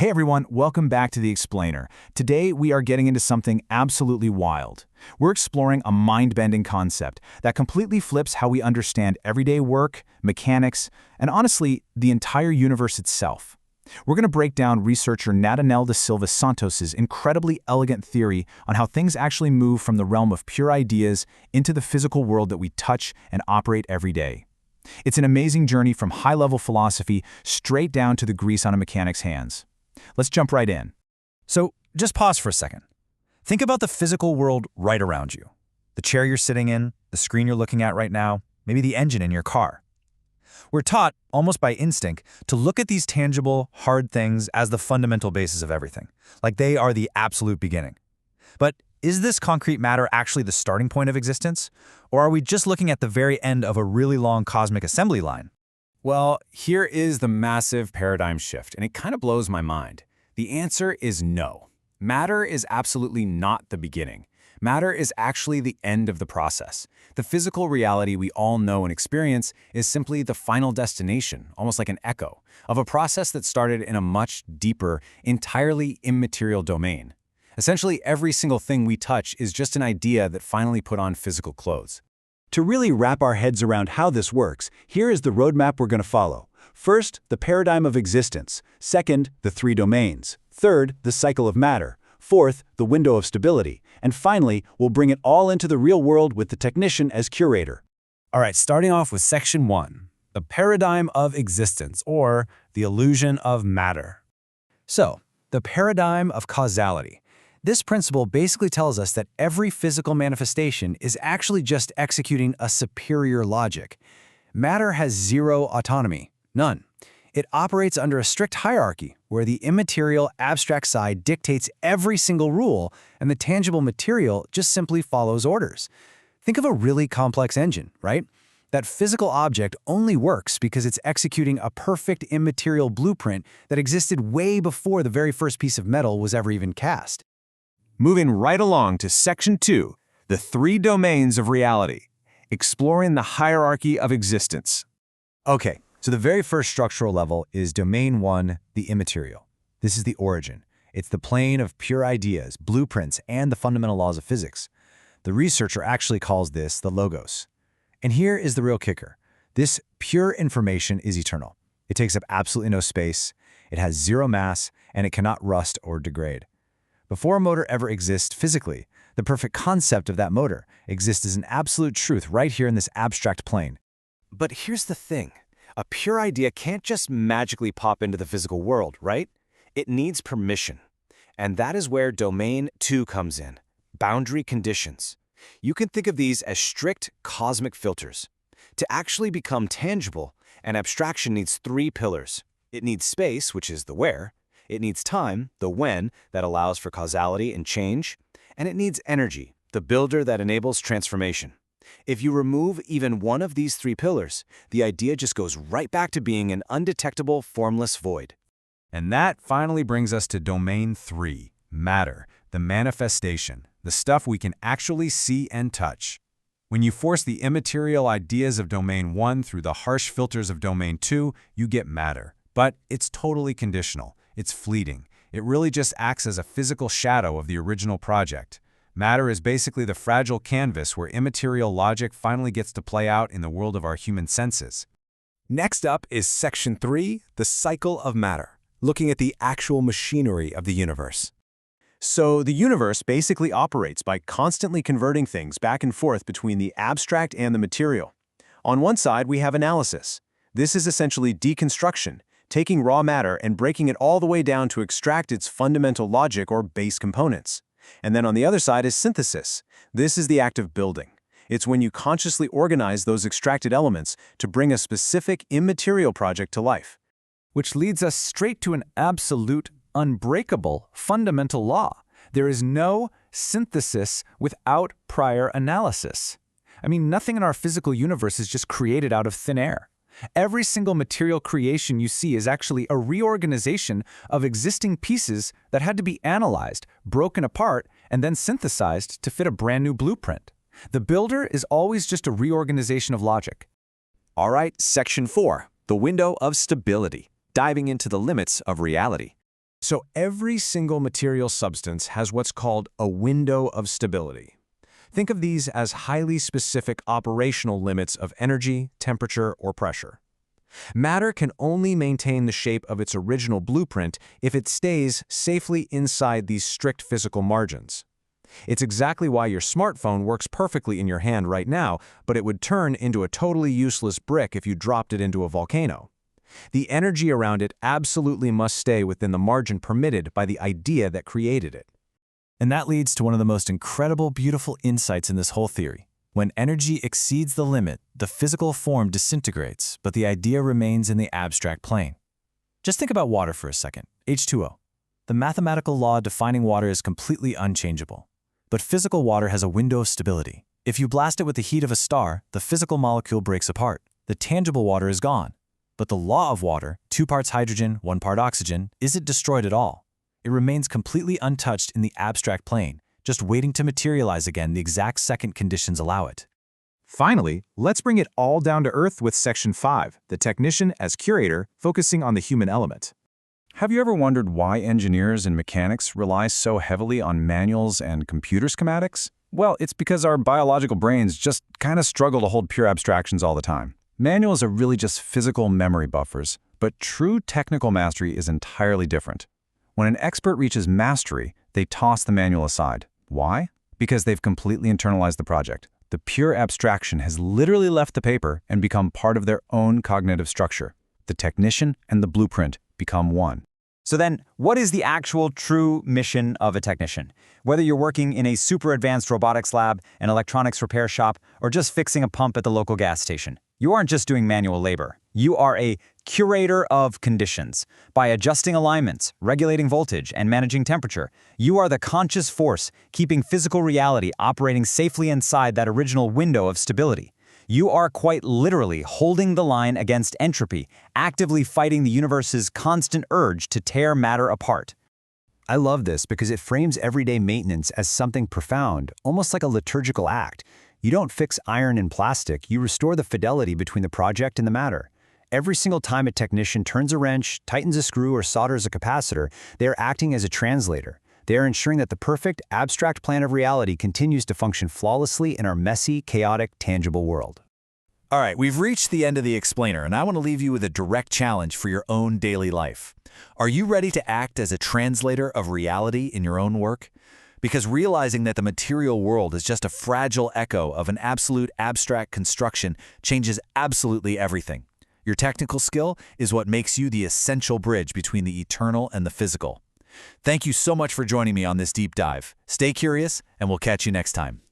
Hey everyone, welcome back to The Explainer. Today we are getting into something absolutely wild. We're exploring a mind-bending concept that completely flips how we understand everyday work, mechanics, and honestly, the entire universe itself. We're going to break down researcher Natanel da Silva Santos's incredibly elegant theory on how things actually move from the realm of pure ideas into the physical world that we touch and operate every day. It's an amazing journey from high-level philosophy straight down to the grease on a mechanic's hands. Let's jump right in. So just pause for a second. Think about the physical world right around you. The chair you're sitting in, the screen you're looking at right now, maybe the engine in your car. We're taught, almost by instinct, to look at these tangible, hard things as the fundamental basis of everything, like they are the absolute beginning. But is this concrete matter actually the starting point of existence? Or are we just looking at the very end of a really long cosmic assembly line? Well, here is the massive paradigm shift, and it kind of blows my mind. The answer is no. Matter is absolutely not the beginning. Matter is actually the end of the process. The physical reality we all know and experience is simply the final destination, almost like an echo, of a process that started in a much deeper, entirely immaterial domain. Essentially, every single thing we touch is just an idea that finally put on physical clothes. To really wrap our heads around how this works, here is the roadmap we're going to follow. First, the paradigm of existence. Second, the three domains. Third, the cycle of matter. Fourth, the window of stability. And finally, we'll bring it all into the real world with the technician as curator. All right, starting off with section 1, the paradigm of existence, or the illusion of matter. So, the paradigm of causality. This principle basically tells us that every physical manifestation is actually just executing a superior logic. Matter has zero autonomy, none. It operates under a strict hierarchy where the immaterial, abstract side dictates every single rule and the tangible material just simply follows orders. Think of a really complex engine, right? That physical object only works because it's executing a perfect immaterial blueprint that existed way before the very first piece of metal was ever even cast. Moving right along to section 2, the three domains of reality, exploring the hierarchy of existence. Okay, so the very first structural level is domain 1, the immaterial. This is the origin. It's the plane of pure ideas, blueprints, and the fundamental laws of physics. The researcher actually calls this the logos. And here is the real kicker. This pure information is eternal. It takes up absolutely no space, it has zero mass, and it cannot rust or degrade. Before a motor ever exists physically, the perfect concept of that motor exists as an absolute truth right here in this abstract plane. But here's the thing. A pure idea can't just magically pop into the physical world, right? It needs permission. And that is where domain 2 comes in, boundary conditions. You can think of these as strict cosmic filters. To actually become tangible, an abstraction needs 3 pillars. It needs space, which is the where. It needs time, the when, that allows for causality and change. And it needs energy, the builder that enables transformation. If you remove even one of these 3 pillars, the idea just goes right back to being an undetectable, formless void. And that finally brings us to domain 3, matter, the manifestation, the stuff we can actually see and touch. When you force the immaterial ideas of domain 1 through the harsh filters of domain 2, you get matter. But it's totally conditional. It's fleeting. It really just acts as a physical shadow of the original project. Matter is basically the fragile canvas where immaterial logic finally gets to play out in the world of our human senses. Next up is section 3, the cycle of matter, looking at the actual machinery of the universe. So the universe basically operates by constantly converting things back and forth between the abstract and the material. On one side, we have analysis. This is essentially deconstruction, taking raw matter and breaking it all the way down to extract its fundamental logic or base components. And then on the other side is synthesis. This is the act of building. It's when you consciously organize those extracted elements to bring a specific immaterial project to life. Which leads us straight to an absolute, unbreakable, fundamental law. There is no synthesis without prior analysis. I mean, nothing in our physical universe is just created out of thin air. Every single material creation you see is actually a reorganization of existing pieces that had to be analyzed, broken apart, and then synthesized to fit a brand new blueprint. The builder is always just a reorganization of logic. All right, section 4, the window of stability, diving into the limits of reality. So every single material substance has what's called a window of stability. Think of these as highly specific operational limits of energy, temperature, or pressure. Matter can only maintain the shape of its original blueprint if it stays safely inside these strict physical margins. It's exactly why your smartphone works perfectly in your hand right now, but it would turn into a totally useless brick if you dropped it into a volcano. The energy around it absolutely must stay within the margin permitted by the idea that created it. And that leads to one of the most incredible, beautiful insights in this whole theory. When energy exceeds the limit, the physical form disintegrates, but the idea remains in the abstract plane. Just think about water for a second, H2O. The mathematical law defining water is completely unchangeable. But physical water has a window of stability. If you blast it with the heat of a star, the physical molecule breaks apart. The tangible water is gone. But the law of water, 2 parts hydrogen, 1 part oxygen, isn't destroyed at all. It remains completely untouched in the abstract plane, just waiting to materialize again the exact second conditions allow it. Finally, let's bring it all down to earth with Section 5, the technician as curator, focusing on the human element. Have you ever wondered why engineers and mechanics rely so heavily on manuals and computer schematics? Well, it's because our biological brains just kind of struggle to hold pure abstractions all the time. Manuals are really just physical memory buffers, but true technical mastery is entirely different. When an expert reaches mastery, they toss the manual aside. Why? Because they've completely internalized the project. The pure abstraction has literally left the paper and become part of their own cognitive structure. The technician and the blueprint become one. So then, what is the actual true mission of a technician? Whether you're working in a super advanced robotics lab, an electronics repair shop, or just fixing a pump at the local gas station, you aren't just doing manual labor. You are a curator of conditions. By adjusting alignments, regulating voltage, and managing temperature, you are the conscious force keeping physical reality operating safely inside that original window of stability. You are quite literally holding the line against entropy, actively fighting the universe's constant urge to tear matter apart. I love this because it frames everyday maintenance as something profound, almost like a liturgical act. You don't fix iron in plastic, you restore the fidelity between the project and the matter. Every single time a technician turns a wrench, tightens a screw, or solders a capacitor, they are acting as a translator. They are ensuring that the perfect, abstract plan of reality continues to function flawlessly in our messy, chaotic, tangible world. All right, we've reached the end of the explainer, and I want to leave you with a direct challenge for your own daily life. Are you ready to act as a translator of reality in your own work? Because realizing that the material world is just a fragile echo of an absolute abstract construction changes absolutely everything. Your technical skill is what makes you the essential bridge between the eternal and the physical. Thank you so much for joining me on this deep dive. Stay curious, and we'll catch you next time.